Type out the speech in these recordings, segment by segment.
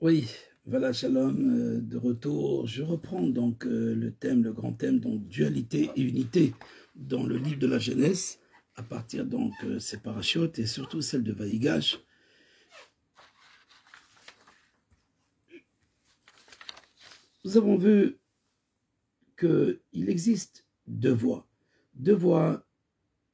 Oui, voilà, Shalom, de retour. Je reprends donc le thème, le grand thème, donc dualité et unité dans le livre de la Genèse, à partir donc ces parachutes et surtout celle de Vaïgash. Nous avons vu qu'il existe deux voies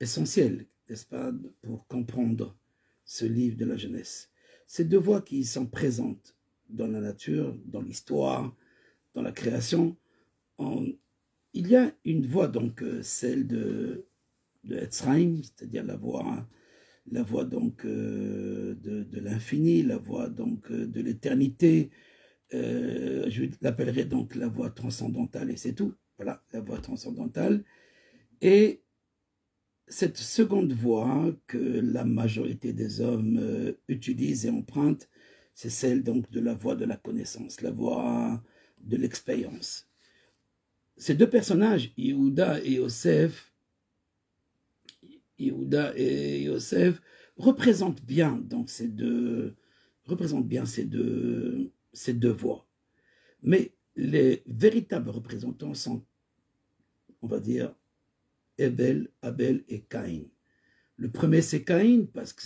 essentielles, n'est-ce pas, pour comprendre ce livre de la Genèse. Ces deux voies qui sont présentes dans la nature, dans l'histoire, dans la création. Il y a une voie, donc celle de Etzraim, c'est-à-dire la voie donc de l'infini, la voie donc de l'éternité. Je l'appellerai donc la voie transcendantale et c'est tout. Voilà, la voie transcendantale. Et cette seconde voie que la majorité des hommes utilisent et empruntent, c'est celle donc de la voie de la connaissance, la voie de l'expérience. Ces deux personnages, Yehuda et Yosef, représentent bien donc ces deux voies. Mais les véritables représentants sont, on va dire, Abel et Caïn. Le premier, c'est Caïn, parce que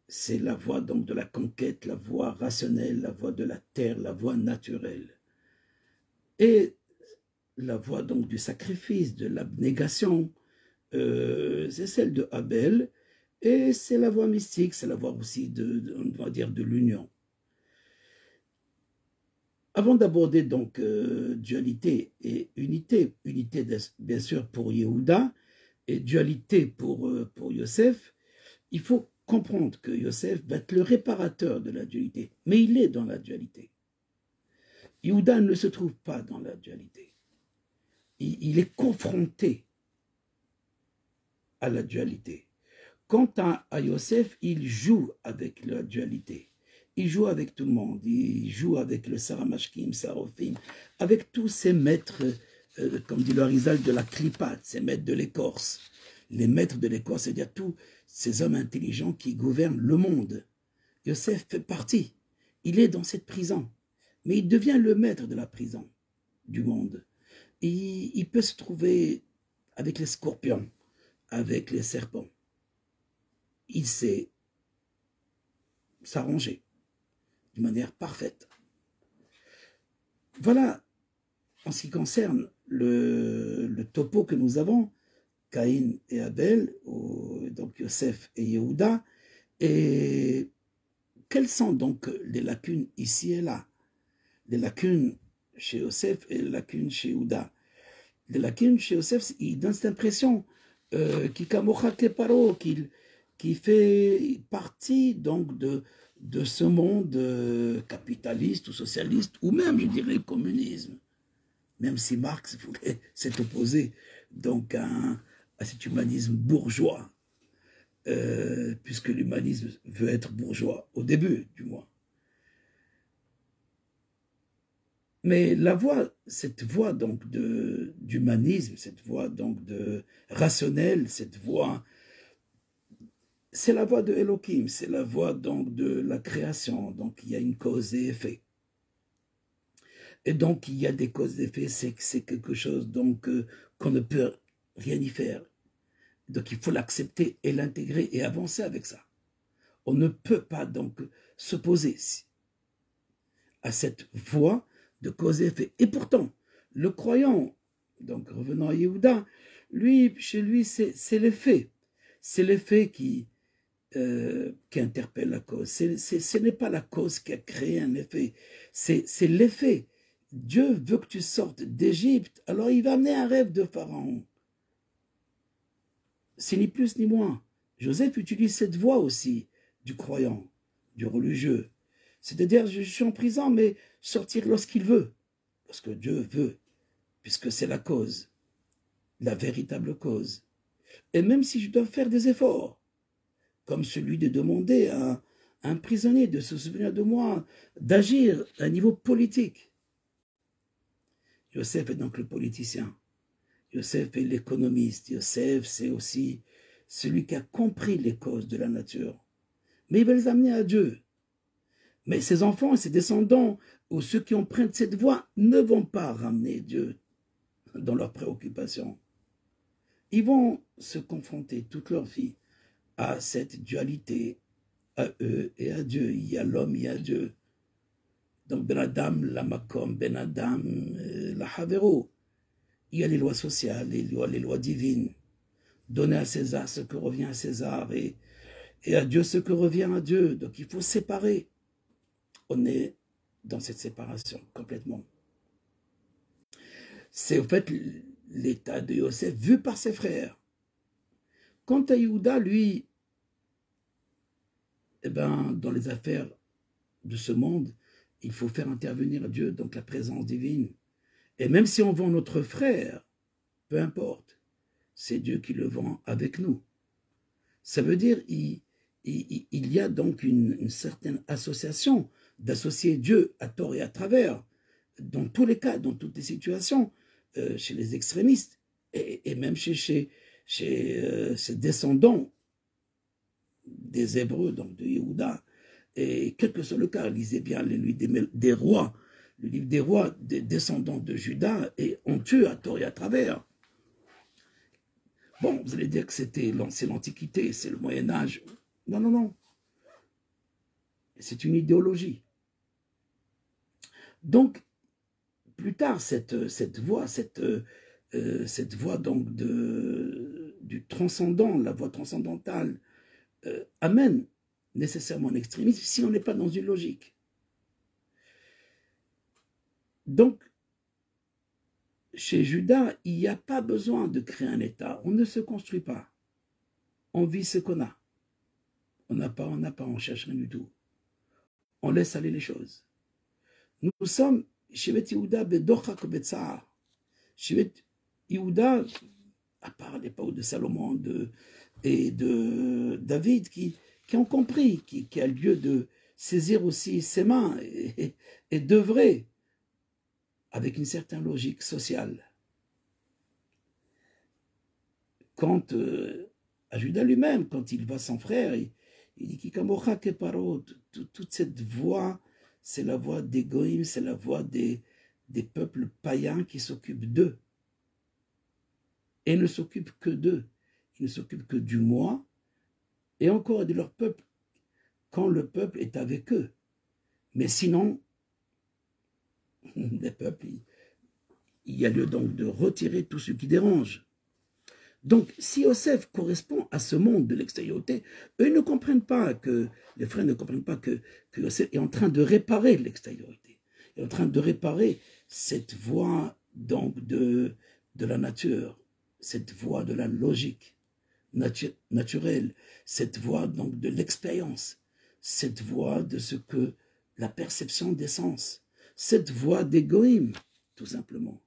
c'est la voie donc de la conquête, la voie rationnelle, la voie de la terre, la voie naturelle. Et la voie donc du sacrifice, de l'abnégation, c'est celle de Abel, et c'est la voie mystique, c'est la voie aussi on va dire, de l'union. Avant d'aborder donc dualité et unité bien sûr pour Yehuda et dualité pour Yosef, il faut comprendre que Yosef va être le réparateur de la dualité, mais il est dans la dualité. Yehuda ne se trouve pas dans la dualité. Il est confronté à la dualité. Quant à Yosef, il joue avec la dualité. Il joue avec tout le monde. Il joue avec le Saramashkim, Sarofim, avec tous ces maîtres, comme dit le Harizal, de la Klipat, ces maîtres de l'écorce. Les maîtres de l'écorce, c'est-à-dire tous ces hommes intelligents qui gouvernent le monde. Yosef fait partie. Il est dans cette prison. Mais il devient le maître de la prison du monde. Et il peut se trouver avec les scorpions, avec les serpents. Il sait s'arranger de manière parfaite. Voilà, en ce qui concerne le topo que nous avons, Caïn et Abel, donc Yosef et Yehuda, et quelles sont donc les lacunes ici et là? Les lacunes chez Yosef et les lacunes chez Yehuda. Les lacunes chez Yosef, il donne cette impression qu'il fait partie donc de ce monde capitaliste ou socialiste, ou même, je dirais, communisme. Même si Marx voulait s'être opposé donc à cet humanisme bourgeois, puisque l'humanisme veut être bourgeois, au début du moins. Mais cette voie donc d'humanisme, cette voie donc de rationnel, cette voie, c'est la voie de Elohim, c'est la voie donc de la création. Donc il y a une cause et effet. Et donc il y a des causes et effets, c'est quelque chose donc qu'on ne peut rien y faire. Donc il faut l'accepter et l'intégrer et avancer avec ça. On ne peut pas donc s'opposer à cette voie de cause et effet. Et pourtant, le croyant, donc revenant à Yehuda, chez lui, c'est l'effet. C'est l'effet qui interpelle la cause. Ce n'est pas la cause qui a créé un effet. C'est l'effet. Dieu veut que tu sortes d'Égypte, alors il va amener un rêve de Pharaon. C'est ni plus ni moins. Joseph utilise cette voie aussi du croyant, du religieux. C'est-à-dire, je suis en prison, mais sortir lorsqu'il veut. Parce que Dieu veut, puisque c'est la cause, la véritable cause. Et même si je dois faire des efforts, comme celui de demander à un prisonnier de se souvenir de moi, d'agir à un niveau politique. Yosef est donc le politicien. Yosef est l'économiste. Yosef, c'est aussi celui qui a compris les causes de la nature. Mais il va les amener à Dieu. Mais ses enfants et ses descendants, ou ceux qui empruntent cette voie, ne vont pas ramener Dieu dans leurs préoccupations. Ils vont se confronter toute leur vie à cette dualité, à eux et à Dieu. Il y a l'homme, il y a Dieu. Donc, Ben Adam, la Makom, Ben Adam, la Havero. Il y a les lois sociales, les lois divines. Donner à César ce que revient à César et à Dieu ce que revient à Dieu. Donc, il faut séparer. On est dans cette séparation complètement. C'est au fait l'état de Yosef vu par ses frères. Quant à Yehuda, lui, eh ben, dans les affaires de ce monde, il faut faire intervenir Dieu, donc la présence divine. Et même si on vend notre frère, peu importe, c'est Dieu qui le vend avec nous. Ça veut dire il y a donc une certaine association d'associer Dieu à tort et à travers, dans tous les cas, dans toutes les situations, chez les extrémistes, et même chez ses descendants des Hébreux, donc de Yehuda. Et quel que soit le cas, lisez bien le livre des rois, le livre des rois, des descendants de Juda, et on tue à tort et à travers. Bon, vous allez dire que c'est l'Antiquité, c'est le Moyen-Âge. Non, non, non. C'est une idéologie. Donc, plus tard, cette voie donc du transcendant, la voie transcendantale, amène nécessairement un extrémisme si on n'est pas dans une logique. Donc, chez Judas, il n'y a pas besoin de créer un État. On ne se construit pas. On vit ce qu'on a. On n'a pas, on cherche rien du tout. On laisse aller les choses. Nous sommes Shevet Yehuda Bedochak Betzahar. Shevet Yehuda, à part l'époque de Salomon et de David, qui ont compris, qui a lieu de saisir aussi ses mains et d'œuvrer avec une certaine logique sociale. Quant à Judas lui-même, quand il voit son frère, il dit Kikamocha Keparot, toute cette voix, c'est la voix des goïms, c'est la voix des peuples païens qui s'occupent d'eux. Et ne s'occupent que d'eux. Ils ne s'occupent que du moi, et encore de leur peuple, quand le peuple est avec eux. Mais sinon, les peuples, il y a lieu donc de retirer tout ce qui dérange. Donc, si Yosef correspond à ce monde de l'extériorité, eux ne comprennent pas que, les frères ne comprennent pas que Yosef est en train de réparer l'extériorité, est en train de réparer cette voie donc de la nature, cette voie de la logique naturelle, cette voie donc de l'expérience, cette voie de ce que la perception des sens, cette voie d'égoïme, tout simplement.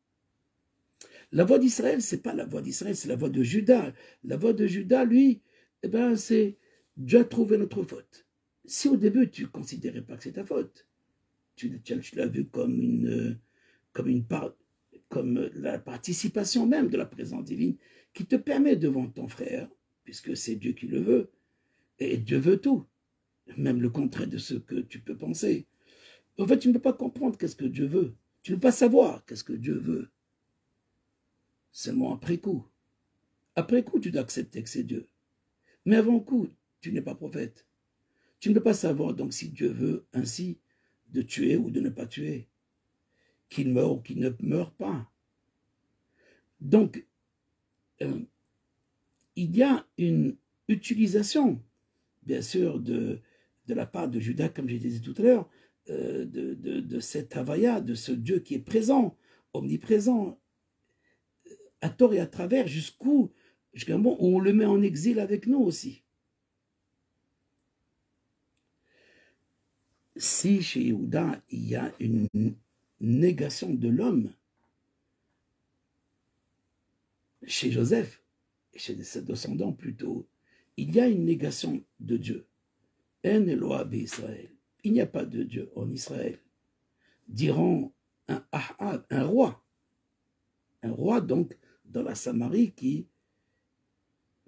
La voix d'Israël, ce n'est pas la voix d'Israël, c'est la voix de Judas. La voix de Judas, lui, eh ben, c'est Dieu a trouvé notre faute. Si au début, tu ne considérais pas que c'est ta faute, tu l'as vu comme la participation même de la présence divine qui te permet devant ton frère, puisque c'est Dieu qui le veut, et Dieu veut tout, même le contraire de ce que tu peux penser. En fait, tu ne peux pas comprendre qu'est-ce que Dieu veut. Tu ne peux pas savoir qu'est-ce que Dieu veut. Seulement après coup. Après coup, tu dois accepter que c'est Dieu. Mais avant coup, tu n'es pas prophète. Tu ne peux pas savoir donc si Dieu veut ainsi de tuer ou de ne pas tuer. Qu'il meure ou qu'il ne meure pas. Donc, il y a une utilisation, bien sûr, de la part de Judas, comme je disais tout à l'heure, de cette Havaya, de ce Dieu qui est présent, omniprésent, à tort et à travers, jusqu'à un moment où on le met en exil avec nous aussi. Si chez Yehuda, il y a une négation de l'homme, chez Joseph, et chez ses descendants plutôt, il y a une négation de Dieu. En Eloah Israël. Il n'y a pas de Dieu en Israël. Diront un Ahab, un roi donc dans la Samarie qui,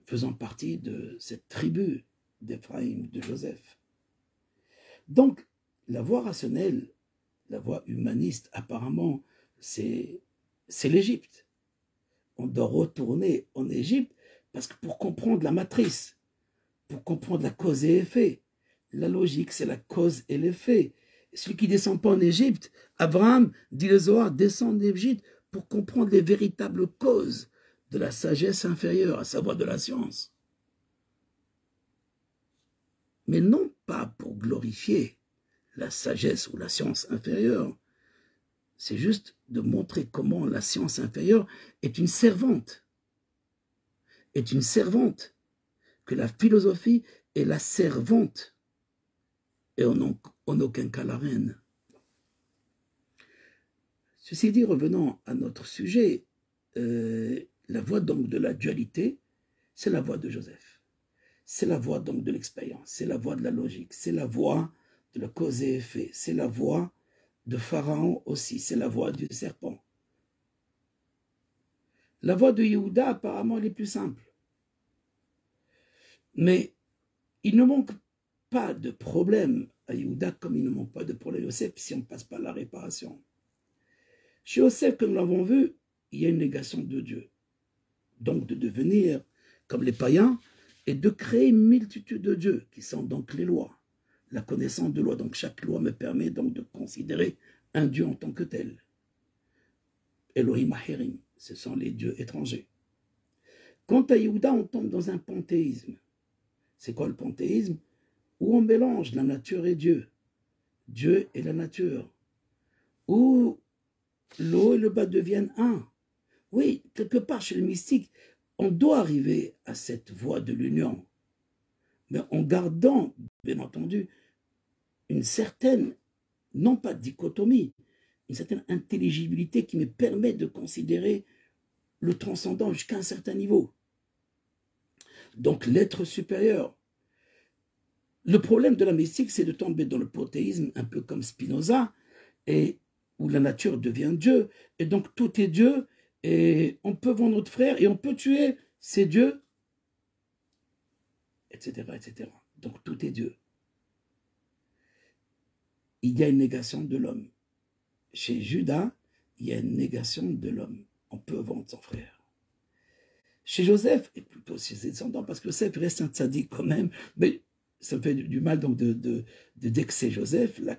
faisant partie de cette tribu d'Éphraïm, de Joseph. Donc, la voie rationnelle, la voie humaniste, apparemment, c'est l'Égypte. On doit retourner en Égypte parce que pour comprendre la matrice, pour comprendre la cause et l'effet, la logique, c'est la cause et l'effet. Celui qui ne descend pas en Égypte, Abraham, dit le Zohar, descend en Égypte pour comprendre les véritables causes de la sagesse inférieure, à savoir de la science. Mais non pas pour glorifier la sagesse ou la science inférieure. C'est juste de montrer comment la science inférieure est une servante. Est une servante. Que la philosophie est la servante. Et en aucun cas la reine. Ceci dit, revenons à notre sujet, la voie donc de la dualité, c'est la voie de Joseph. C'est la voie donc de l'expérience, c'est la voie de la logique, c'est la voie de la cause et effet, c'est la voie de Pharaon aussi, c'est la voie du serpent. La voie de Yehuda, apparemment, elle est plus simple. Mais il ne manque pas de problème à Yehuda comme il ne manque pas de problème à Yosef si on ne passe pas la réparation. Chez Yosef, comme nous l'avons vu, il y a une négation de Dieu. Donc de devenir comme les païens et de créer une multitude de dieux qui sont donc les lois, la connaissance de loi. Donc chaque loi me permet donc de considérer un Dieu en tant que tel. Elohim Aherim, ce sont les dieux étrangers. Quant à Yehuda, on tombe dans un panthéisme. C'est quoi le panthéisme? Où on mélange la nature et Dieu. Dieu et la nature. Où l'eau et le bas deviennent un. Oui, quelque part chez les mystiques, on doit arriver à cette voie de l'union. Mais en gardant, bien entendu, une certaine, non pas dichotomie, une certaine intelligibilité qui me permet de considérer le transcendant jusqu'à un certain niveau. Donc l'être supérieur. Le problème de la mystique, c'est de tomber dans le panthéisme, un peu comme Spinoza, et où la nature devient Dieu, et donc tout est Dieu, et on peut vendre notre frère, et on peut tuer ces dieux, etc., etc. Donc tout est Dieu. Il y a une négation de l'homme. Chez Judas, il y a une négation de l'homme. On peut vendre son frère. Chez Joseph, et plutôt chez ses descendants, parce que Joseph reste un tzaddik quand même, mais ça me fait du mal donc de d'excès Joseph, la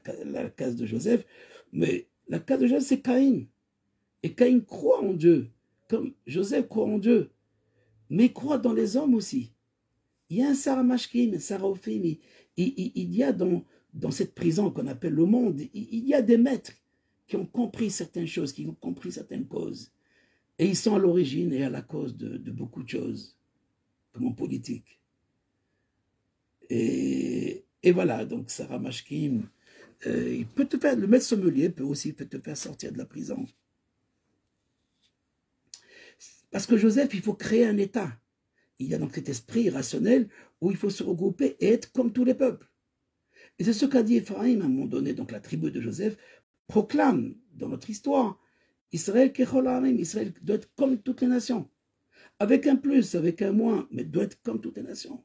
case de Joseph, mais la case de Joseph, c'est Caïn. Et Caïn croit en Dieu, comme Joseph croit en Dieu, mais il croit dans les hommes aussi. Il y a un Sarah Mashkim, un Sarah Ophim, il y a dans cette prison qu'on appelle le monde, il y a des maîtres qui ont compris certaines choses, qui ont compris certaines causes. Et ils sont à l'origine et à la cause de beaucoup de choses, comme en politique. Et voilà, donc Sarah Mashkim, il peut te faire, le maître sommelier peut aussi te faire sortir de la prison. Parce que Joseph, il faut créer un État. Il y a donc cet esprit rationnel où il faut se regrouper et être comme tous les peuples. Et c'est ce qu'a dit Ephraïm à un moment donné, donc la tribu de Joseph proclame dans notre histoire, Israël Israël doit être comme toutes les nations. Avec un plus, avec un moins, mais doit être comme toutes les nations.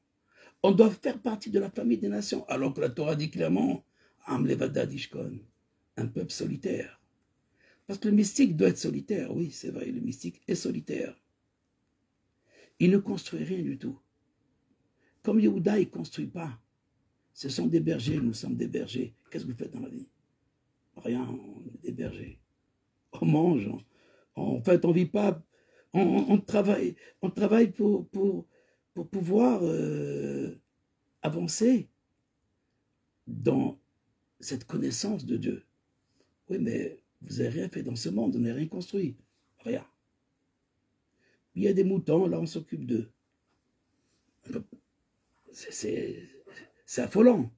On doit faire partie de la famille des nations, alors que la Torah dit clairement, Am Levada Dishkon, un peuple solitaire. Parce que le mystique doit être solitaire, oui, c'est vrai, le mystique est solitaire. Il ne construit rien du tout. Comme Yehuda, il ne construit pas. Ce sont des bergers, nous sommes des bergers. Qu'est-ce que vous faites dans la vie? Rien, on est des bergers. On mange, en fait, on ne vit pas, on travaille pour pouvoir avancer dans cette connaissance de Dieu. Oui, mais vous n'avez rien fait dans ce monde, vous n'avez rien construit. Rien. Il y a des moutons, là on s'occupe d'eux. C'est affolant.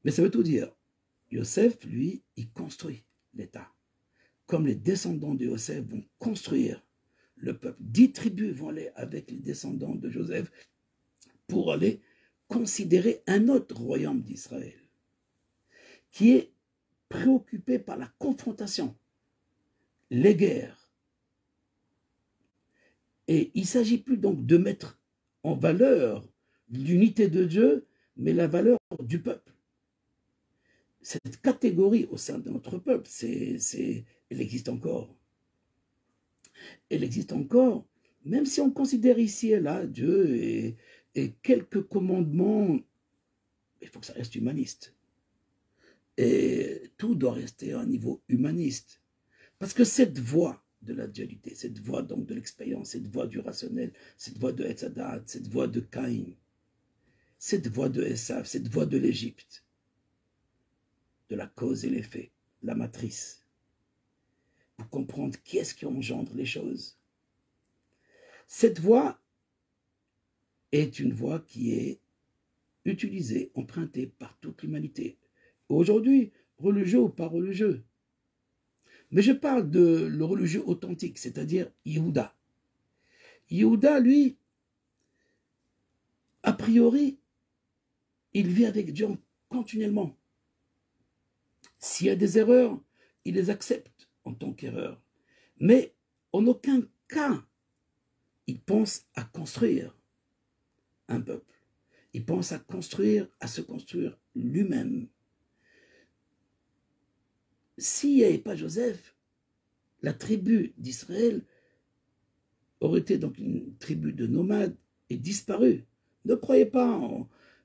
Mais ça veut tout dire. Yosef, lui, il construit l'État. Comme les descendants de Yosef vont construire le peuple. 10 tribus vont aller avec les descendants de Joseph pour aller considérer un autre royaume d'Israël qui est préoccupé par la confrontation, les guerres. Et il ne s'agit plus donc de mettre en valeur l'unité de Dieu, mais la valeur du peuple. cette catégorie au sein de notre peuple, elle existe encore. Elle existe encore, même si on considère ici et là Dieu et quelques commandements, il faut que ça reste humaniste. Et tout doit rester à un niveau humaniste. Parce que cette voie de la dualité, cette voie donc de l'expérience, cette voie du rationnel, cette voie de Etzadat, cette voie de Caïn, cette voie de Esav, cette voie de l'Égypte, de la cause et l'effet, la matrice, pour comprendre qui est-ce qui engendre les choses. Cette voie est une voie qui est utilisée, empruntée par toute l'humanité. Aujourd'hui, religieux ou pas religieux. Mais je parle de le religieux authentique, c'est-à-dire Yehuda. Yehuda, lui, a priori, il vit avec Dieu continuellement. S'il y a des erreurs, il les accepte en tant qu'erreur. Mais en aucun cas, il pense à construire un peuple. Il pense à se construire lui-même. S'il n'y avait pas Joseph, la tribu d'Israël aurait été donc une tribu de nomades et disparue. Ne croyez pas,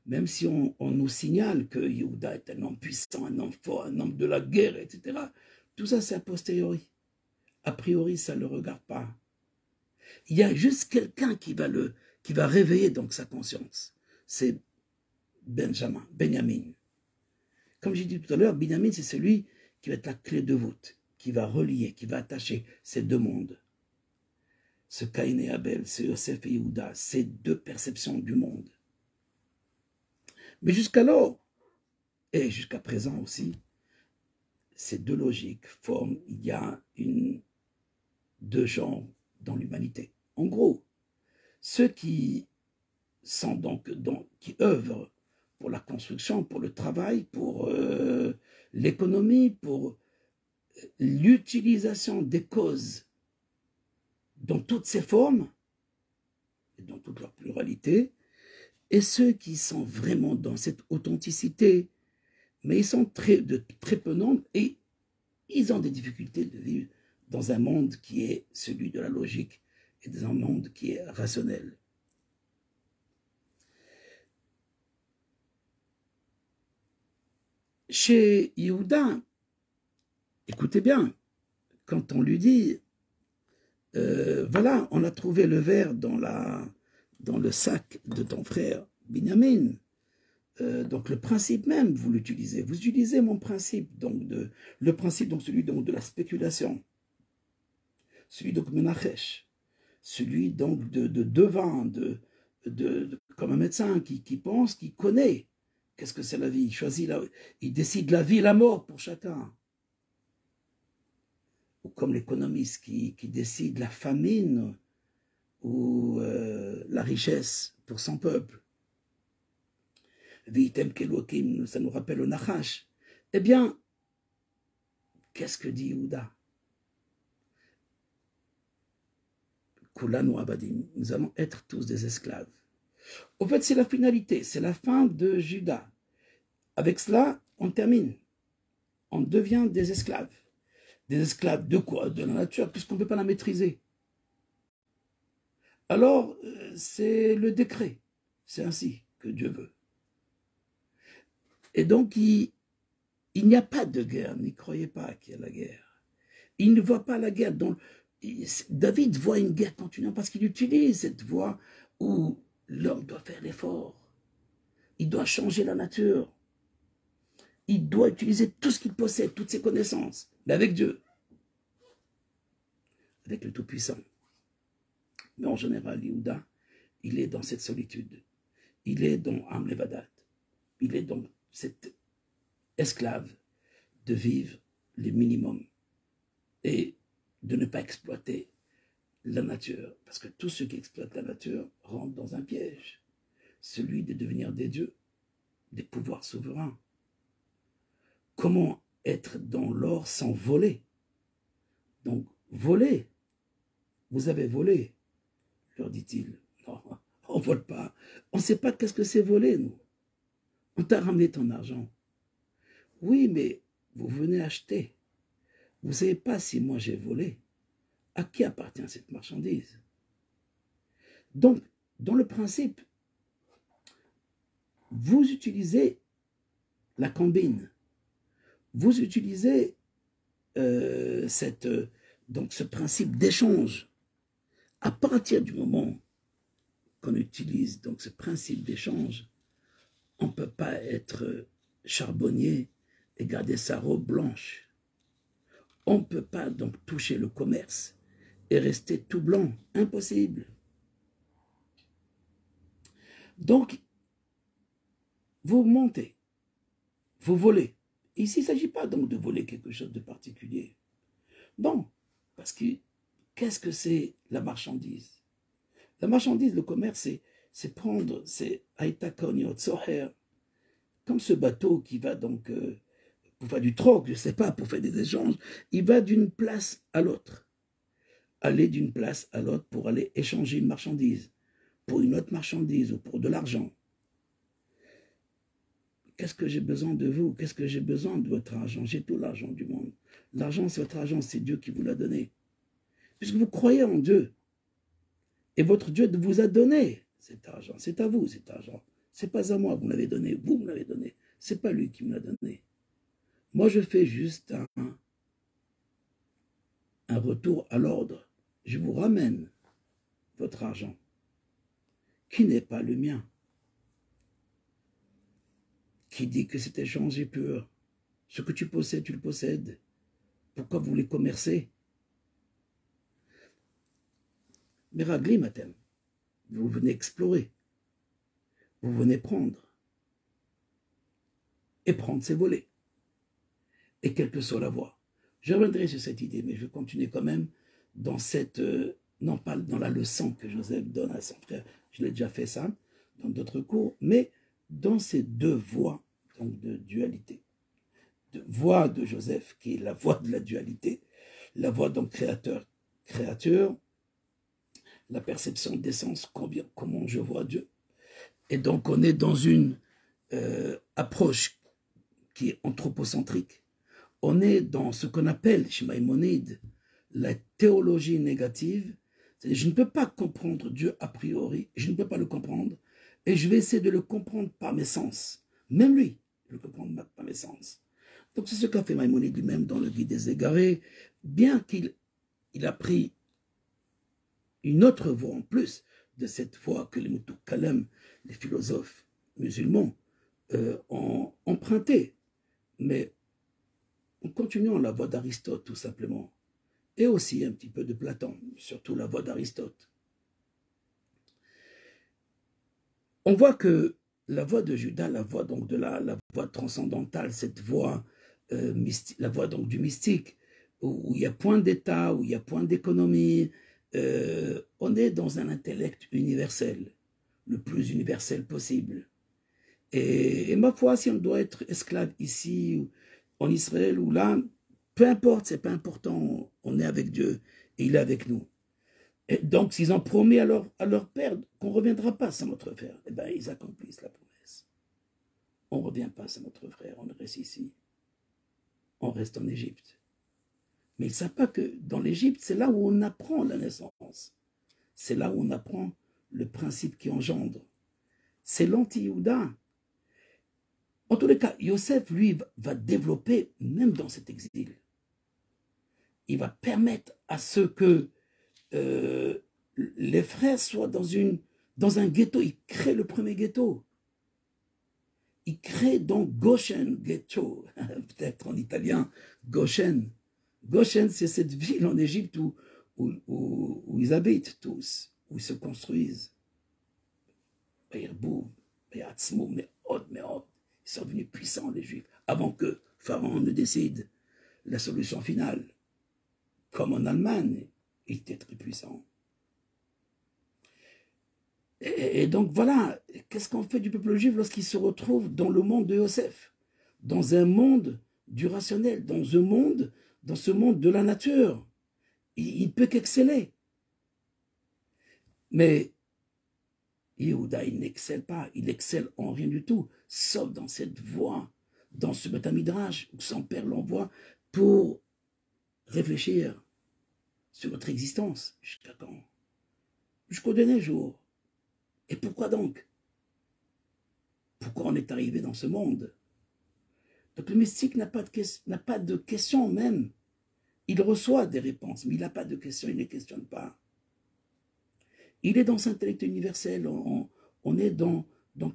même si on nous signale que Yehuda est un homme puissant, un homme fort, un homme de la guerre, etc. Tout ça, c'est a posteriori. A priori, ça ne le regarde pas. Il y a juste quelqu'un qui va réveiller donc sa conscience. C'est Benjamin. Comme j'ai dit tout à l'heure, Benjamin, c'est celui qui va être la clé de voûte, qui va relier, qui va attacher ces deux mondes. Ce Caïn et Abel, ce Yosef et Yehuda, ces deux perceptions du monde. Mais jusqu'alors, et jusqu'à présent aussi, ces deux logiques forment, il y a deux genres dans l'humanité. En gros, ceux qui sont donc qui œuvrent pour la construction, pour le travail, pour l'économie, pour l'utilisation des causes dans toutes ses formes et dans toute leur pluralité, et ceux qui sont vraiment dans cette authenticité, mais ils sont très peu nombreux et ils ont des difficultés de vivre dans un monde qui est celui de la logique et dans un monde qui est rationnel. Chez Yehuda, écoutez bien, quand on lui dit, voilà, on a trouvé le verre dans le sac de ton frère Binyamin, donc le principe même, vous l'utilisez. Vous utilisez mon principe, donc le principe, donc celui donc, de la spéculation, celui donc Menachesh, celui donc de devin, comme un médecin qui pense, qui connaît qu'est-ce que c'est la vie. Il décide la vie et la mort pour chacun. Ou comme l'économiste qui décide la famine ou la richesse pour son peuple. Vitem Kelokim, ça nous rappelle le Nachash. Eh bien, qu'est-ce que dit Yehuda? Kulanu Abadim, nous allons être tous des esclaves. Au fait, c'est la finalité, c'est la fin de Judas. Avec cela, on termine. On devient des esclaves. Des esclaves de quoi? De la nature, puisqu'on ne peut pas la maîtriser. Alors, c'est le décret. C'est ainsi que Dieu veut. Et donc, il n'y a pas de guerre. N'y croyez pas qu'il y a la guerre. Il ne voit pas la guerre. Donc, David voit une guerre continuelle parce qu'il utilise cette voie où l'homme doit faire l'effort. Il doit changer la nature. Il doit utiliser tout ce qu'il possède, toutes ses connaissances, mais avec Dieu, avec le Tout-Puissant. Mais en général, Yehuda, il est dans cette solitude. Il est dans Amlevadat. Il est dans cette esclave de vivre le minimum et de ne pas exploiter la nature. Parce que tous ceux qui exploitent la nature rentrent dans un piège. Celui de devenir des dieux, des pouvoirs souverains. Comment être dans l'or sans voler? Donc, voler. Vous avez volé, leur dit-il. Non, on ne vole pas. On ne sait pas qu'est-ce que c'est voler, nous. On t'a ramené ton argent. Oui, mais vous venez acheter. Vous ne savez pas si moi j'ai volé. À qui appartient cette marchandise? Donc, dans le principe, vous utilisez la combine. Vous utilisez donc ce principe d'échange. À partir du moment qu'on utilise donc ce principe d'échange, on ne peut pas être charbonnier et garder sa robe blanche. On ne peut pas donc toucher le commerce et rester tout blanc. Impossible. Donc, vous montez, vous volez. Ici, il ne s'agit pas donc de voler quelque chose de particulier. Non, parce que qu'est-ce que c'est la marchandise? La marchandise, le commerce, c'est prendre, c'est Aïtakonyo, Tsoher, comme ce bateau qui va donc pour faire du troc, je ne sais pas, pour faire des échanges, il va d'une place à l'autre. Aller d'une place à l'autre pour aller échanger une marchandise, pour une autre marchandise ou pour de l'argent. Qu'est-ce que j'ai besoin de vous? Qu'est-ce que j'ai besoin de votre argent? J'ai tout l'argent du monde. L'argent, c'est votre argent, c'est Dieu qui vous l'a donné. Puisque vous croyez en Dieu. Et votre Dieu vous a donné cet argent. C'est à vous cet argent. C'est pas à moi, vous me l'avez donné. Vous me l'avez donné. C'est pas lui qui me l'a donné. Moi, je fais juste un retour à l'ordre. Je vous ramène votre argent, qui n'est pas le mien. Qui dit que cet échange est pur? Ce que tu possèdes, tu le possèdes. Pourquoi vous voulez commercer? Mais Ragli, Matem, vous venez explorer. Vous venez prendre. Et prendre ses volets. Et quelle que soit la voie. Je reviendrai sur cette idée, mais je vais continuer quand même dans cette... non pas dans la leçon que Joseph donne à son frère. Je l'ai déjà fait ça dans d'autres cours, mais dans ces deux voies donc de dualité. De voie de Joseph, qui est la voie de la dualité, la voie donc créateur, la perception d'essence, comment je vois Dieu. Et donc on est dans une approche qui est anthropocentrique. On est dans ce qu'on appelle, chez Maïmonide, la théologie négative. Je ne peux pas comprendre Dieu a priori, je ne peux pas le comprendre, et je vais essayer de le comprendre par mes sens. Même lui, je le comprends par mes sens. Donc c'est ce qu'a fait Maïmonide lui-même dans le Guide des Égarés, bien qu'il a pris une autre voie en plus de cette voie que les Moutouk Kalem, les philosophes musulmans, ont emprunté. Mais en continuant la voie d'Aristote, tout simplement, et aussi un petit peu de Platon, surtout la voie d'Aristote. On voit que la voie de Judas, la voie donc de la voie transcendantale, cette voie, la voie donc du mystique, où il y a point d'état, où il y a point d'économie, on est dans un intellect universel, le plus universel possible. Et ma foi, si on doit être esclave ici, en Israël ou là, peu importe, c'est pas important, on est avec Dieu et il est avec nous. Et donc, s'ils ont promis à leur père qu'on ne reviendra pas sans notre frère, eh bien, ils accomplissent la promesse. On ne revient pas sans notre frère, on reste ici. On reste en Égypte. Mais ils ne savent pas que dans l'Égypte, c'est là où on apprend la naissance. C'est là où on apprend le principe qui engendre. C'est l'anti-Youda. En tous les cas, Yosef, lui, va développer, même dans cet exil, il va permettre à ce que les frères soient dans un ghetto. Il crée le premier ghetto. Il crée donc Goshen Ghetto, peut-être en italien, Goshen. Goshen, c'est cette ville en Égypte où ils habitent tous, où ils se construisent. Ils sont devenus puissants, les Juifs, avant que Pharaon ne décide la solution finale. Comme en Allemagne, il était très puissant. Et donc voilà, qu'est-ce qu'on fait du peuple juif lorsqu'il se retrouve dans le monde de Yosef? Dans un monde du rationnel, dans ce monde de la nature. Il ne peut qu'exceller. Mais Yehuda, il n'excelle pas, il excelle en rien du tout, sauf dans cette voie dans ce Beth Midrash où son père l'envoie pour réfléchir sur notre existence. Jusqu'à quand? Jusqu'au dernier jour. Et pourquoi donc? Pourquoi on est arrivé dans ce monde? Donc le mystique n'a pas de questions même. Il reçoit des réponses, mais il n'a pas de questions, il ne les questionne pas. Il est dans cet intellect universel, on est dans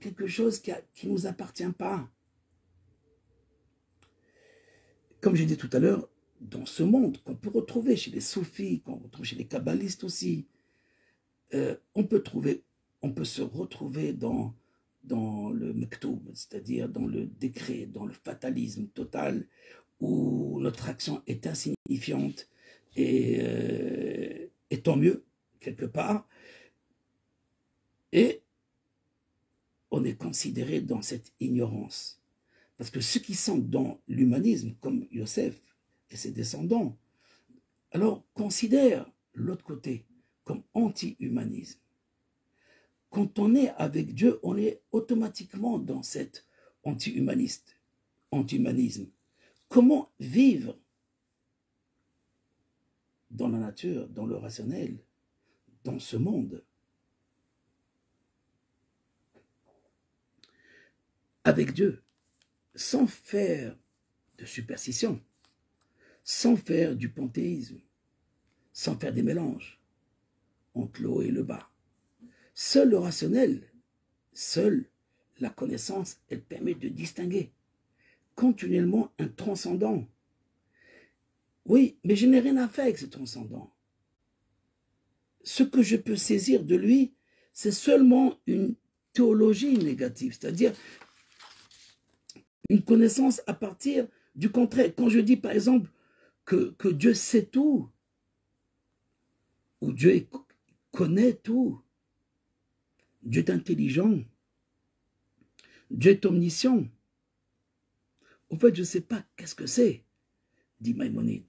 quelque chose qui ne nous appartient pas. Comme j'ai dit tout à l'heure, dans ce monde qu'on peut retrouver chez les soufis, qu'on retrouve chez les kabbalistes aussi, on peut se retrouver dans le mektoub, c'est-à-dire dans le décret, dans le fatalisme total, où notre action est insignifiante et tant mieux, quelque part, et on est considéré dans cette ignorance. Parce que ceux qui sont dans l'humanisme, comme Yosef et ses descendants, alors considèrent l'autre côté comme anti-humanisme. Quand on est avec Dieu, on est automatiquement dans cet anti-humanisme. Comment vivre dans la nature, dans le rationnel, dans ce monde, avec Dieu, sans faire de superstition, sans faire du panthéisme, sans faire des mélanges entre le haut et le bas. Seul le rationnel, seule la connaissance, elle permet de distinguer continuellement un transcendant. Oui, mais je n'ai rien à faire avec ce transcendant. Ce que je peux saisir de lui, c'est seulement une théologie négative, c'est-à-dire une connaissance à partir du contraire. Quand je dis par exemple que Dieu sait tout, ou Dieu connaît tout, Dieu est intelligent, Dieu est omniscient. En fait, je ne sais pas qu'est-ce que c'est, dit Maïmonide,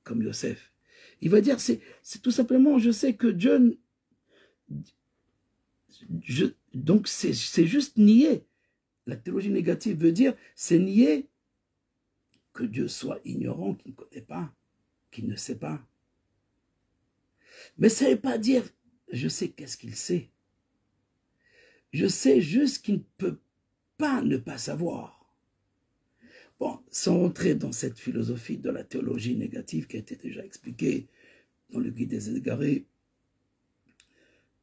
comme Yosef. Il va dire, c'est tout simplement, je sais que Dieu... donc, c'est juste nier. La théologie négative veut dire, c'est nier que Dieu soit ignorant, qu'il ne connaît pas, qu'il ne sait pas. Mais ça ne veut pas dire, je sais qu'est-ce qu'il sait. Je sais juste qu'il ne peut pas ne pas savoir. Bon, sans rentrer dans cette philosophie de la théologie négative qui a été déjà expliquée dans le Guide des Égarés,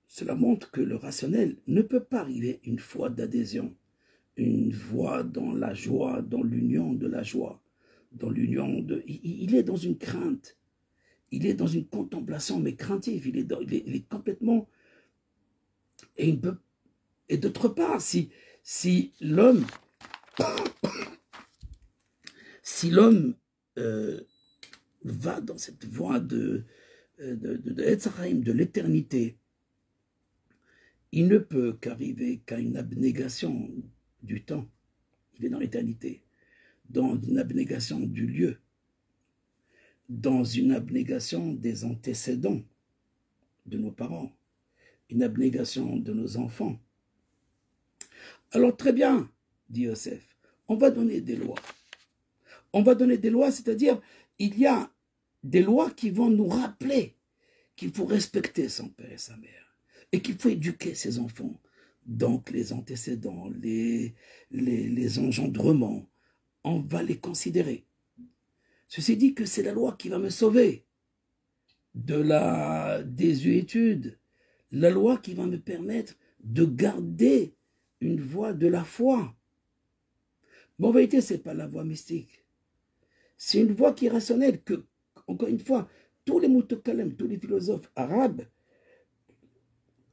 cela montre que le rationnel ne peut pas arriver une foi d'adhésion, une voie dans la joie, dans l'union de la joie, dans l'union de... Il est dans une crainte, il est dans une contemplation, mais craintive, il est complètement... Et d'autre part, si l'homme va dans cette voie de l'éternité, il ne peut qu'arriver qu'à une abnégation du temps. Il est dans l'éternité, dans une abnégation du lieu, dans une abnégation des antécédents de nos parents, une abnégation de nos enfants. Alors très bien, dit Yosef, on va donner des lois. On va donner des lois, c'est-à-dire, il y a des lois qui vont nous rappeler qu'il faut respecter son père et sa mère, et qu'il faut éduquer ses enfants. Donc les antécédents, les engendrements, on va les considérer. Ceci dit que c'est la loi qui va me sauver de la désuétude, la loi qui va me permettre de garder une voie de la foi. Mais en vérité, ce n'est pas la voie mystique. C'est une voie qui est rationnelle, que, encore une fois, tous les Moutokalem, tous les philosophes arabes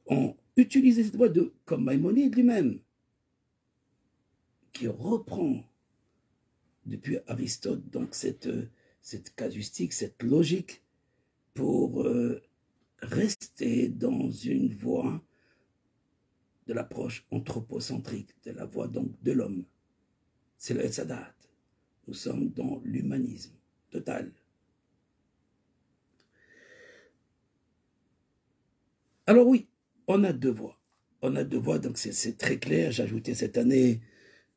ont utilisé cette voie comme Maïmonide lui-même, qui reprend depuis Aristote donc cette casuistique, cette logique pour rester dans une voie de l'approche anthropocentrique, de la voie donc de l'homme. C'est le Etzadat. Nous sommes dans l'humanisme total. Alors oui, on a deux voies. On a deux voies, donc c'est très clair. J'ai ajouté cette année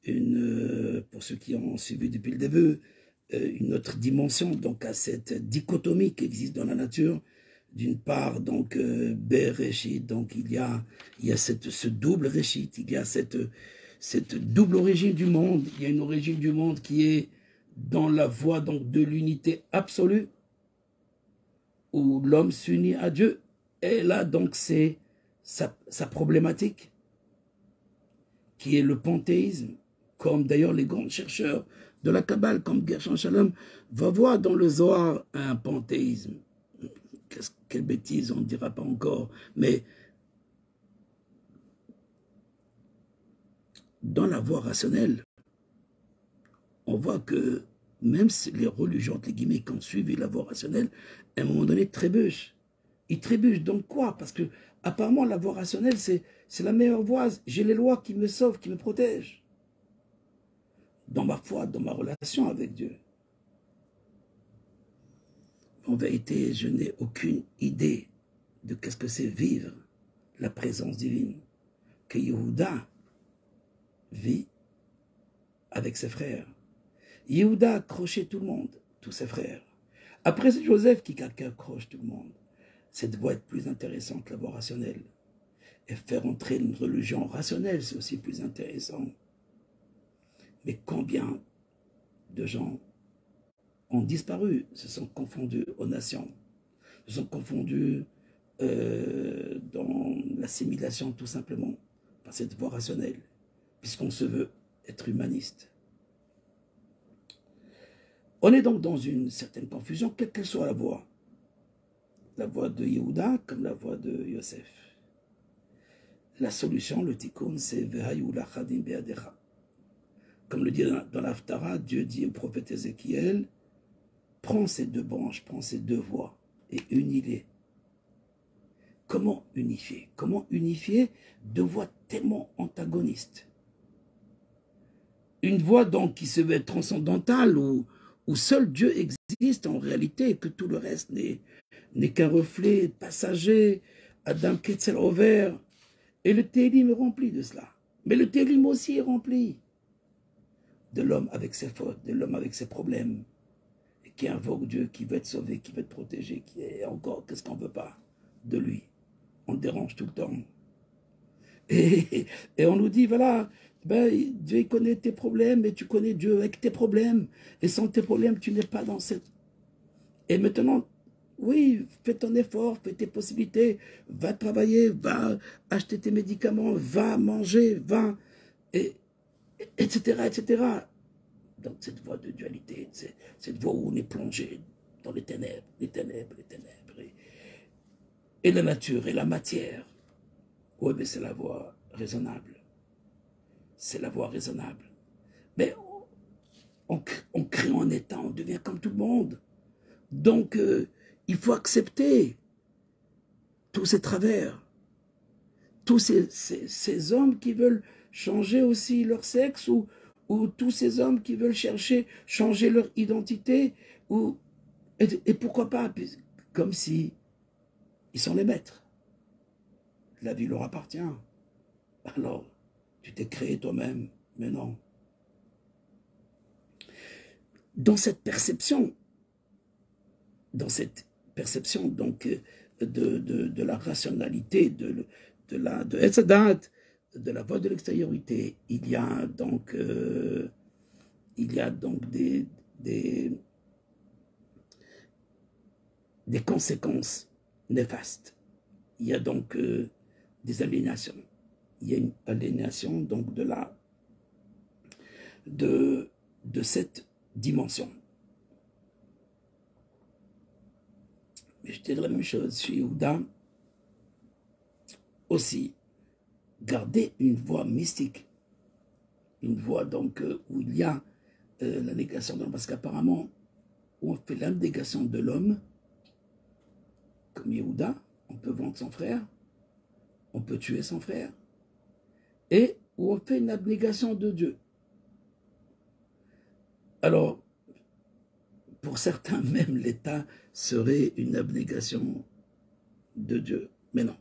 pour ceux qui ont suivi depuis le début, une autre dimension donc à cette dichotomie qui existe dans la nature. D'une part, donc, Bereshit, donc il y a ce double Réchit, il y a cette double origine du monde. Il y a une origine du monde qui est dans la voie donc de l'unité absolue, où l'homme s'unit à Dieu. Et là, donc, c'est sa problématique, qui est le panthéisme, comme d'ailleurs les grands chercheurs de la Kabbale, comme Gershon Shalom, va voir dans le Zohar un panthéisme. Quelle bêtise, on ne dira pas encore, mais dans la voie rationnelle, on voit que même si les religions, entre guillemets, qui ont suivi la voie rationnelle, à un moment donné, trébuchent. Ils trébuchent donc quoi? Parce que apparemment, la voie rationnelle, c'est la meilleure voie. J'ai les lois qui me sauvent, qui me protègent. Dans ma foi, dans ma relation avec Dieu. En vérité, je n'ai aucune idée de qu'est-ce que c'est vivre la présence divine que Yehuda vit avec ses frères. Yehuda accrochait tout le monde, tous ses frères. Après, c'est Joseph qui accroche tout le monde. Cette voie est plus intéressante, la voie rationnelle. Et faire entrer une religion rationnelle, c'est aussi plus intéressant. Mais combien de gens ont disparu, se sont confondus aux nations, se sont confondus dans l'assimilation tout simplement, par cette voie rationnelle, puisqu'on se veut être humaniste. On est donc dans une certaine confusion, quelle qu'elle soit la voie de Yehuda comme la voie de Yosef. La solution, le tikkun, c'est Vehayu lachadim be'adecha. Comme le dit dans l'Haftara, Dieu dit au prophète Ézéchiel, prends ces deux branches, prends ces deux voies et unis-les. Comment unifier? Comment unifier deux voies tellement antagonistes? Une voie donc qui se veut être transcendantale, où seul Dieu existe en réalité, et que tout le reste n'est qu'un reflet passager, Adam Ketzel Over. Et le Télim est rempli de cela. Mais le Télim aussi est rempli de l'homme avec ses fautes, de l'homme avec ses problèmes, et qui invoque Dieu, qui veut être sauvé, qui veut être protégé, qui est encore, qu'est-ce qu'on ne veut pas de lui? On le dérange tout le temps. Et on nous dit, voilà, ben, Dieu il connaît tes problèmes, et tu connais Dieu avec tes problèmes, et sans tes problèmes, tu n'es pas dans cette... Et maintenant, oui, fais ton effort, fais tes possibilités, va travailler, va acheter tes médicaments, va manger, va... etc., etc. Donc cette voie de dualité, cette voie où on est plongé dans les ténèbres, les ténèbres, les ténèbres. Et la nature et la matière. Oui, mais c'est la voie raisonnable. C'est la voie raisonnable. Mais on crée un état, on devient comme tout le monde. Donc, il faut accepter tous ces travers. Tous ces hommes qui veulent changer aussi leur sexe, ou tous ces hommes qui veulent changer leur identité, et pourquoi pas, comme si ils sont les maîtres. La vie leur appartient. Alors, tu t'es créé toi-même, mais non. Dans cette perception donc de la rationalité, de Etzadat, de la voie de l'extériorité, il y a donc des conséquences néfastes. Il y a donc des aliénations. Il y a une aliénation donc de cette dimension. Mais je dirais la même chose chez Yehuda. Aussi, garder une voie mystique. Une voie donc où il y a la négation de l'homme. Parce qu'apparemment, où on fait l'abnégation de l'homme, comme Yehuda, on peut vendre son frère, on peut tuer son frère, et où on fait une abnégation de Dieu. Alors, pour certains, même l'État serait une abnégation de Dieu. Mais non.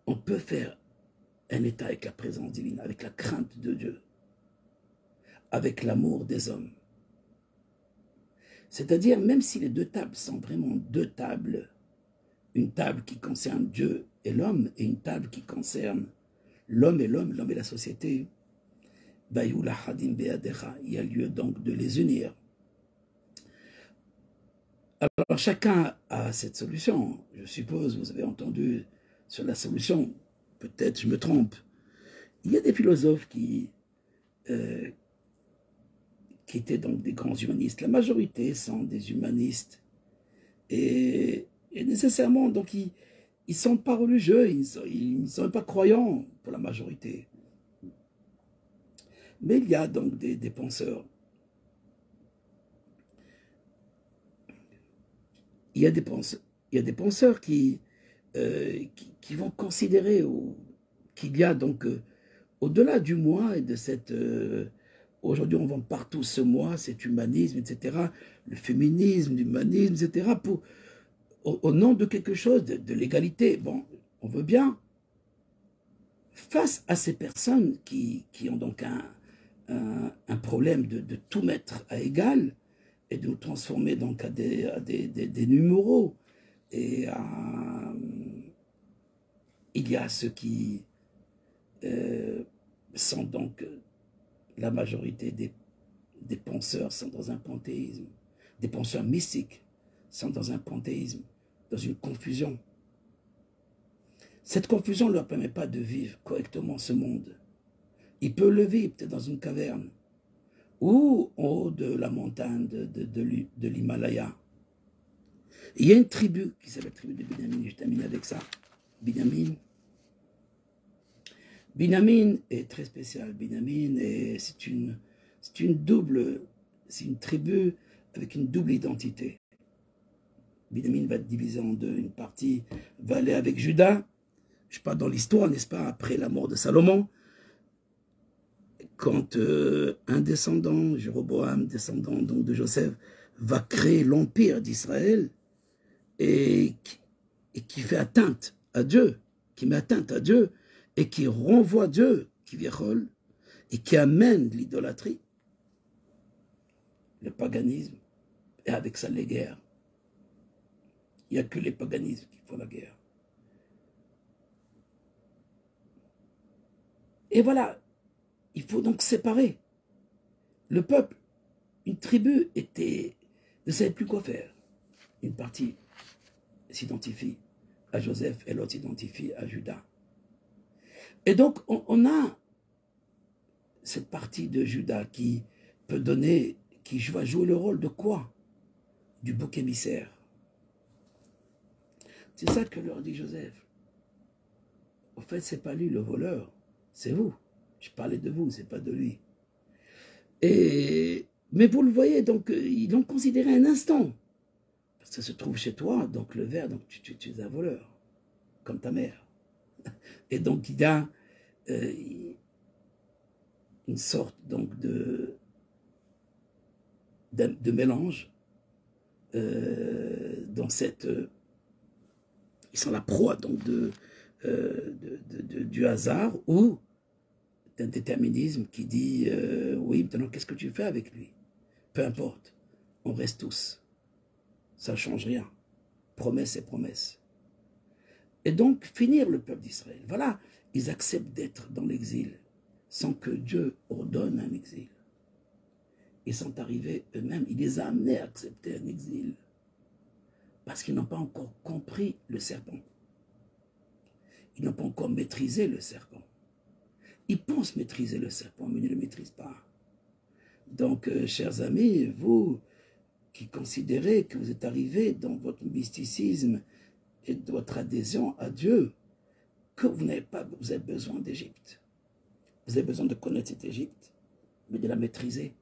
On peut faire un état avec la présence divine, avec la crainte de Dieu. avec l'amour des hommes. C'est-à-dire, même si les deux tables sont vraiment deux tables, une table qui concerne Dieu et l'homme, et une table qui concerne l'homme et l'homme, l'homme et la société, il y a lieu donc de les unir. Alors chacun a cette solution. Je suppose, vous avez entendu sur la solution, peut-être je me trompe. Il y a des philosophes qui étaient donc des grands humanistes. La majorité sont des humanistes. Et nécessairement, donc, ils ne sont pas religieux, ils ne sont pas croyants pour la majorité. Mais il y a donc des penseurs. Il y a des penseurs qui vont considérer qu'il y a donc, au-delà du moi et de cette... aujourd'hui, on vend partout ce moi, cet humanisme, etc., le féminisme, l'humanisme, etc., au nom de quelque chose, de l'égalité. Bon, on veut bien. Face à ces personnes qui ont donc un problème de tout mettre à égal et de nous transformer donc à des numéros, et il y a ceux qui sont donc la majorité des penseurs sont dans un panthéisme, des penseurs mystiques sont dans un panthéisme, dans une confusion. Cette confusion ne leur permet pas de vivre correctement ce monde. Ils peuvent le vivre peut-être dans une caverne ou en haut de la montagne de l'Himalaya. Il y a une tribu qui s'appelle la tribu de Binyamin, je termine avec ça. Binyamin est très spécial. Binyamin, c'est une tribu avec une double identité. Binyamin va être divisé en deux. Une partie va aller avec Juda. Je parle dans l'histoire, n'est-ce pas, après la mort de Salomon, quand un descendant, Jéroboam, descendant donc de Joseph, va créer l'empire d'Israël et qui fait atteinte à Dieu, qui met atteinte à Dieu et qui renvoie Dieu, qui viole, et qui amène l'idolâtrie, le paganisme, et avec ça les guerres. Il n'y a que les paganismes qui font la guerre. Et voilà, il faut donc séparer. Le peuple, une tribu ne savait plus quoi faire. Une partie s'identifie à Joseph et l'autre s'identifie à Juda. Et donc, on a cette partie de Juda qui peut donner, qui va jouer le rôle de quoi? Du bouc émissaire. C'est ça que leur dit Joseph. Au fait, c'est pas lui le voleur, c'est vous. Je parlais de vous, c'est pas de lui. Mais vous le voyez, donc ils l'ont considéré un instant. Parce que ça se trouve chez toi, donc le verre, donc tu es un voleur, comme ta mère. Et donc il y a une sorte donc de mélange dans cette... ils sont la proie donc du hasard ou d'un déterminisme qui dit oui, maintenant qu'est-ce que tu fais avec lui? Peu importe, on reste tous. Ça ne change rien. Promesse et promesse. Et donc, finir le peuple d'Israël. Voilà, ils acceptent d'être dans l'exil sans que Dieu ordonne un exil. Ils sont arrivés eux-mêmes, il les a amenés à accepter un exil parce qu'ils n'ont pas encore compris le serpent. Ils n'ont pas encore maîtrisé le serpent. Ils pensent maîtriser le serpent, mais ils ne le maîtrisent pas. Donc, chers amis, vous qui considérez que vous êtes arrivés dans votre mysticisme et de votre adhésion à Dieu, que vous n'avez pas, vous avez besoin d'Égypte. Vous avez besoin de connaître cette Égypte, mais de la maîtriser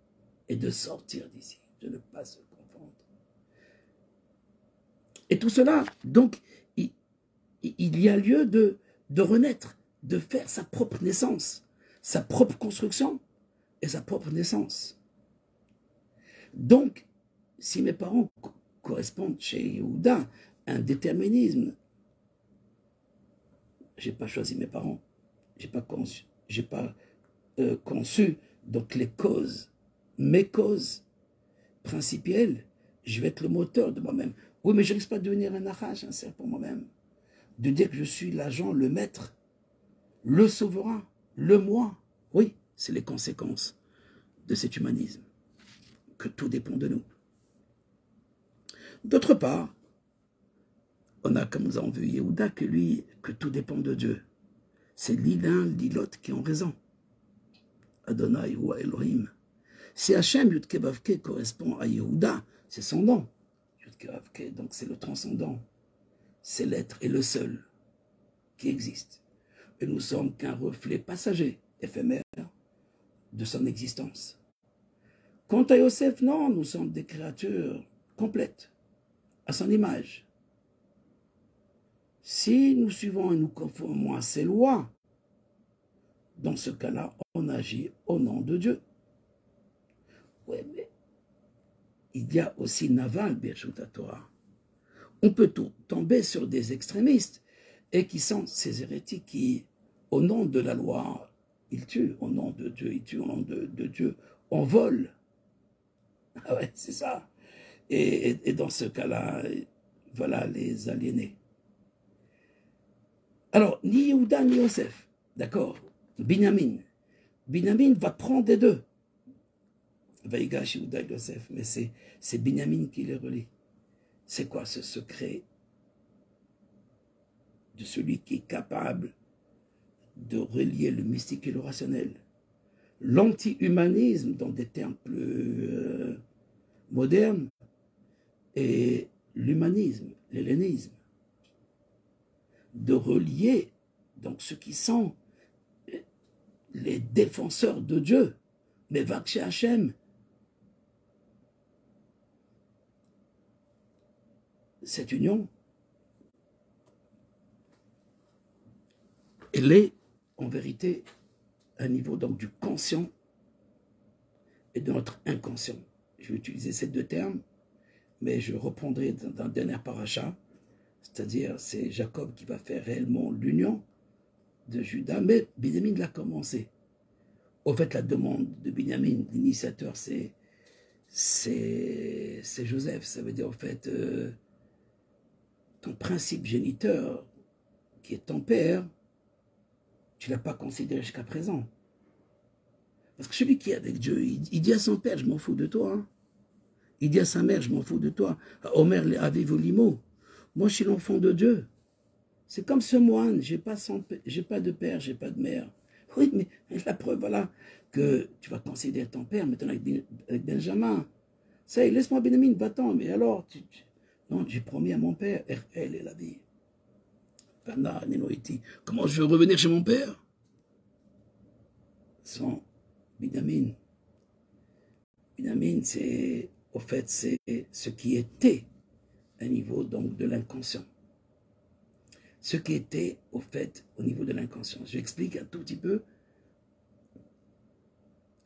et de sortir d'ici, de ne pas se confondre. Et tout cela, donc, il y a lieu de renaître, de faire sa propre naissance, sa propre construction et sa propre naissance. Donc, si mes parents correspondent chez Yehuda à un déterminisme, je n'ai pas choisi mes parents, je n'ai pas conçu donc les causes mes causes principielles, je vais être le moteur de moi-même. Oui, mais je ne risque pas de devenir un arrache, un cerf pour moi-même. De dire que je suis l'agent, le maître, le souverain, le moi. Oui, c'est les conséquences de cet humanisme, que tout dépend de nous. D'autre part, on a, comme nous avons vu Yehuda, que lui, que tout dépend de Dieu. C'est ni l'un ni l'autre qui ont raison. Adonai ou Elohim. Si Hachem Yudke Vavke correspond à Yehuda, c'est son nom. Yudke Vavke, donc c'est le transcendant. C'est l'être et le seul qui existe. Et nous sommes qu'un reflet passager, éphémère, de son existence. Quant à Yosef, non, nous sommes des créatures complètes, à son image. Si nous suivons et nous conformons à ses lois, dans ce cas-là, on agit au nom de Dieu. Oui, mais il y a aussi Naval, Birshut Torah. On peut tomber sur des extrémistes et qui sont ces hérétiques qui, au nom de la loi, ils tuent, au nom de Dieu, ils tuent, au nom de Dieu, on vole. Ah ouais, c'est ça. Et dans ce cas-là, voilà les aliénés. Alors, ni Yehuda ni Yosef, d'accord, Binyamin. Binyamin va prendre des deux. Vaïgash, Yehuda et Yosef, mais c'est Binyamin qui les relie. C'est quoi ce secret de celui qui est capable de relier le mystique et le rationnel? L'anti-humanisme, dans des termes plus modernes, et l'humanisme, l'hellénisme. De relier donc ceux qui sont les défenseurs de Dieu, mais Vakshé Hachem. Cette union, elle est en vérité à un niveau donc du conscient et de notre inconscient. Je vais utiliser ces deux termes, mais je reprendrai dans le dernier paracha, c'est-à-dire c'est Jacob qui va faire réellement l'union de Judas, mais Binyamin l'a commencé. Au fait, la demande de Binyamin, l'initiateur, c'est Joseph. Ça veut dire, au fait, ton principe géniteur, qui est ton père, tu ne l'as pas considéré jusqu'à présent. Parce que celui qui est avec Dieu, il dit à son père, je m'en fous de toi. Hein. Il dit à sa mère, je m'en fous de toi. Omer avait volimo. Moi, je suis l'enfant de Dieu. C'est comme ce moine, j'ai pas de père, j'ai pas de mère. Oui, mais la preuve, voilà, que tu vas considérer ton père maintenant avec Benjamin. Ça y est, laisse-moi Benjamin, va-t'en. Mais alors, non, j'ai promis à mon père, elle est la vie. Comment je veux revenir chez mon père sans Binyamin? Binyamin, c'est, au fait, c'est ce qui était à niveau donc de l'inconscient. Ce qui était, au fait, au niveau de l'inconscient. Je explique un tout petit peu.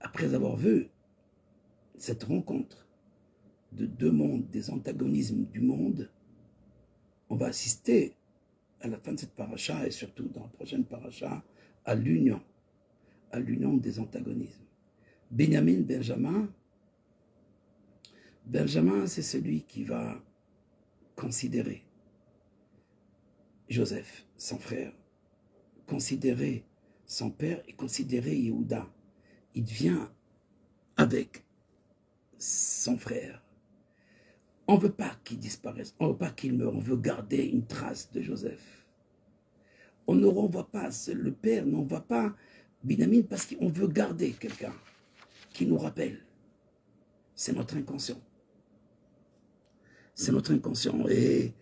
Après avoir vu cette rencontre de deux mondes, des antagonismes du monde, on va assister à la fin de cette paracha et surtout dans la prochaine paracha à l'union des antagonismes. Benjamin, Benjamin, c'est celui qui va considérer Joseph, son frère, considérer son père et considérer Yehuda. Il vient avec son frère. On ne veut pas qu'il disparaisse, on ne veut pas qu'il meure, on veut garder une trace de Joseph. On ne renvoie pas, le père n'envoie pas Binyamin parce qu'on veut garder quelqu'un qui nous rappelle. C'est notre inconscient. C'est notre inconscient. Et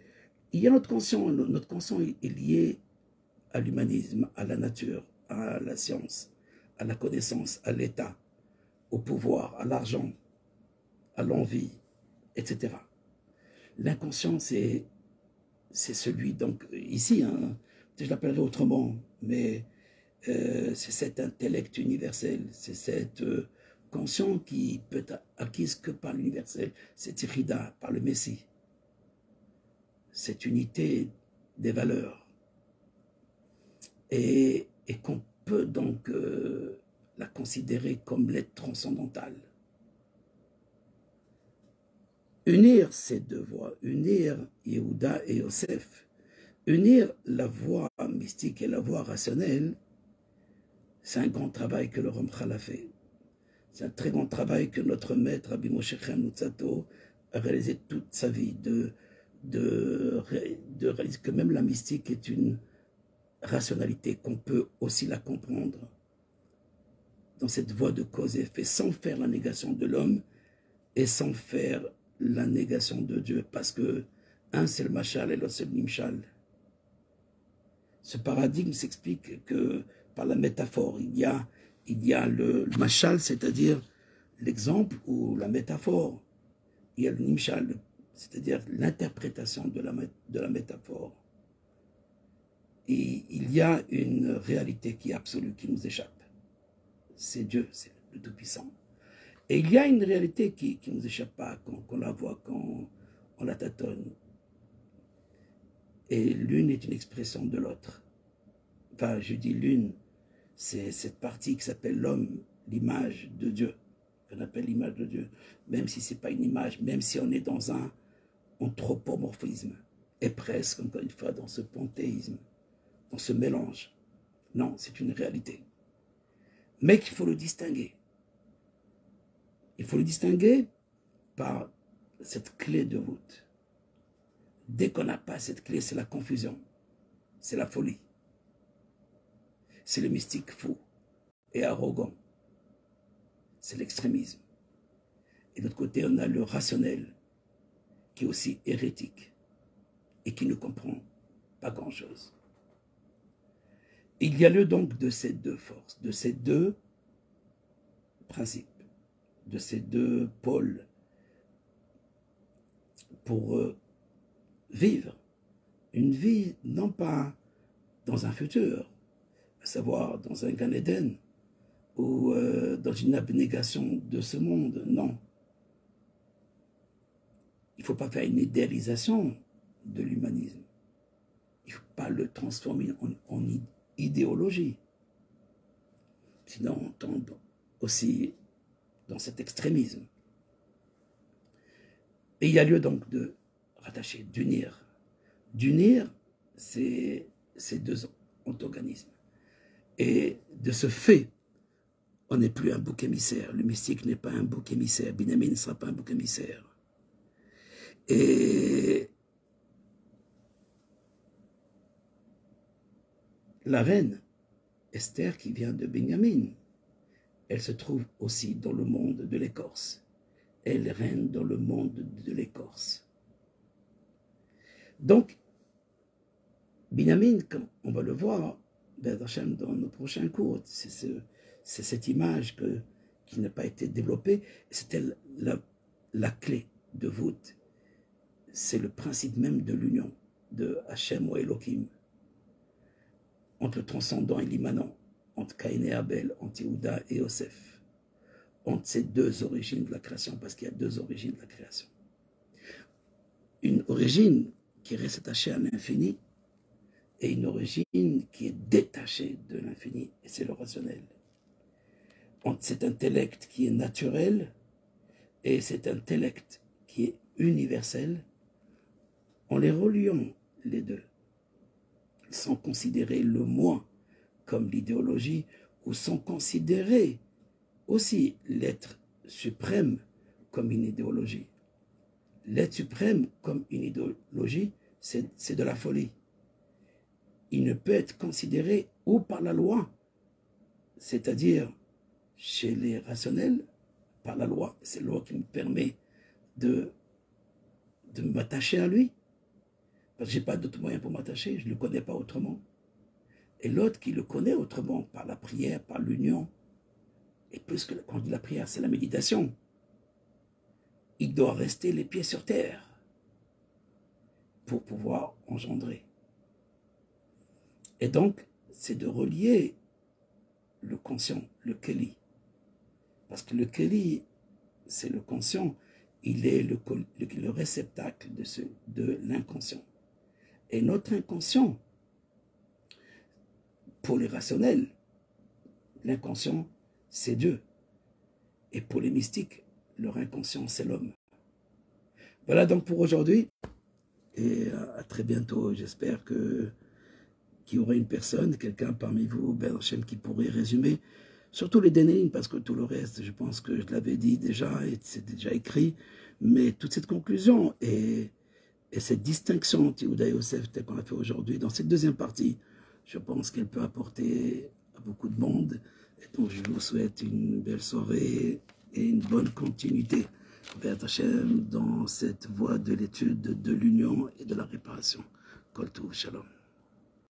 il y a notre conscient. Notre conscient est lié à l'humanisme, à la nature, à la science, à la connaissance, à l'état, au pouvoir, à l'argent, à l'envie, etc. L'inconscient, c'est celui, donc, ici, hein, je l'appellerai autrement, mais c'est cet intellect universel, c'est cette conscience qui peut être acquise que par l'universel, cette irida, par le Messie, cette unité des valeurs, et qu'on peut donc la considérer comme l'être transcendantal. unir ces deux voies, unir Yehuda et Yosef, unir la voie mystique et la voie rationnelle, c'est un grand travail que le Ramchal a fait. C'est un très grand travail que notre maître, Rabbi Moshe Chaim Luzzatto, a réalisé toute sa vie, de réaliser que même la mystique est une rationalité, qu'on peut aussi la comprendre dans cette voie de cause et effet, sans faire la négation de l'homme et sans faire la négation de Dieu, parce que un c'est le machal et l'autre c'est le nimshal. Ce paradigme s'explique que par la métaphore, il y a le machal, c'est-à-dire l'exemple ou la métaphore. Il y a le nimshal, c'est-à-dire l'interprétation de la métaphore. Et il y a une réalité qui est absolue, qui nous échappe. C'est Dieu, c'est le Tout-Puissant. Et il y a une réalité qui ne nous échappe pas, qu'on la voit, quand on la tâtonne. Et l'une est une expression de l'autre. Enfin, je dis l'une, c'est cette partie qui s'appelle l'homme, l'image de Dieu, qu'on appelle l'image de Dieu, même si ce n'est pas une image, même si on est dans un anthropomorphisme, et presque, encore une fois, dans ce panthéisme, dans ce mélange. Non, c'est une réalité. Mais qu'il faut le distinguer. Il faut le distinguer par cette clé de voûte. Dès qu'on n'a pas cette clé, c'est la confusion, c'est la folie. C'est le mystique fou et arrogant. C'est l'extrémisme. Et de l'autre côté, on a le rationnel, qui est aussi hérétique et qui ne comprend pas grand-chose. Il y a lieu donc de ces deux forces, de ces deux principes, de ces deux pôles pour vivre une vie non pas dans un futur, à savoir dans un Gan Eden ou dans une abnégation de ce monde, non. Il ne faut pas faire une idéalisation de l'humanisme. Il ne faut pas le transformer en idéologie. Sinon, on tombe aussi dans cet extrémisme. Et il y a lieu donc de rattacher, d'unir. D'unir ces deux antagonismes. Et de ce fait, on n'est plus un bouc émissaire. Le mystique n'est pas un bouc émissaire. Binyamin ne sera pas un bouc émissaire. Et la reine Esther, qui vient de Binyamin, elle se trouve aussi dans le monde de l'écorce. Elle règne dans le monde de l'écorce. Donc, Binyamin, comme on va le voir dans nos prochains cours, c'est cette image qui n'a pas été développée. C'était la clé de voûte. C'est le principe même de l'union de Hachem ou Elohim, entre le transcendant et l'immanent, entre Caïn et Abel, entre Yehuda et Yosef, entre ces deux origines de la création, parce qu'il y a deux origines de la création. Une origine qui reste attachée à l'infini et une origine qui est détachée de l'infini, et c'est le rationnel. Entre cet intellect qui est naturel et cet intellect qui est universel, en les reliant les deux, sans considérer le moi comme l'idéologie, ou sans considérer aussi l'être suprême comme une idéologie. L'être suprême comme une idéologie, c'est de la folie. Il ne peut être considéré ou par la loi, c'est-à-dire chez les rationnels, par la loi, c'est la loi qui me permet de m'attacher à lui, parce que je n'ai pas d'autre moyen pour m'attacher, je ne le connais pas autrement. Et l'autre qui le connaît autrement, par la prière, par l'union, et plus que quand on dit la prière, c'est la méditation, il doit rester les pieds sur terre pour pouvoir engendrer. Et donc, c'est de relier le conscient, le Keli. Parce que le Keli, c'est le conscient, il est le réceptacle de l'inconscient. Et notre inconscient, pour les rationnels, l'inconscient, c'est Dieu. Et pour les mystiques, leur inconscient, c'est l'homme. Voilà donc pour aujourd'hui. Et à très bientôt. J'espère qu'il y aura une personne, quelqu'un parmi vous, Ben Hachem, qui pourrait résumer, surtout les Dénélim, parce que tout le reste, je pense que je l'avais dit déjà, et c'est déjà écrit, mais toute cette conclusion et cette distinction entre Yehuda et Yosef, telle qu'on a fait aujourd'hui, dans cette deuxième partie, je pense qu'elle peut apporter à beaucoup de monde. Et donc je vous souhaite une belle soirée et une bonne continuité. Ben Hachem, dans cette voie de l'étude de l'union et de la réparation. Kol Tov, Shalom.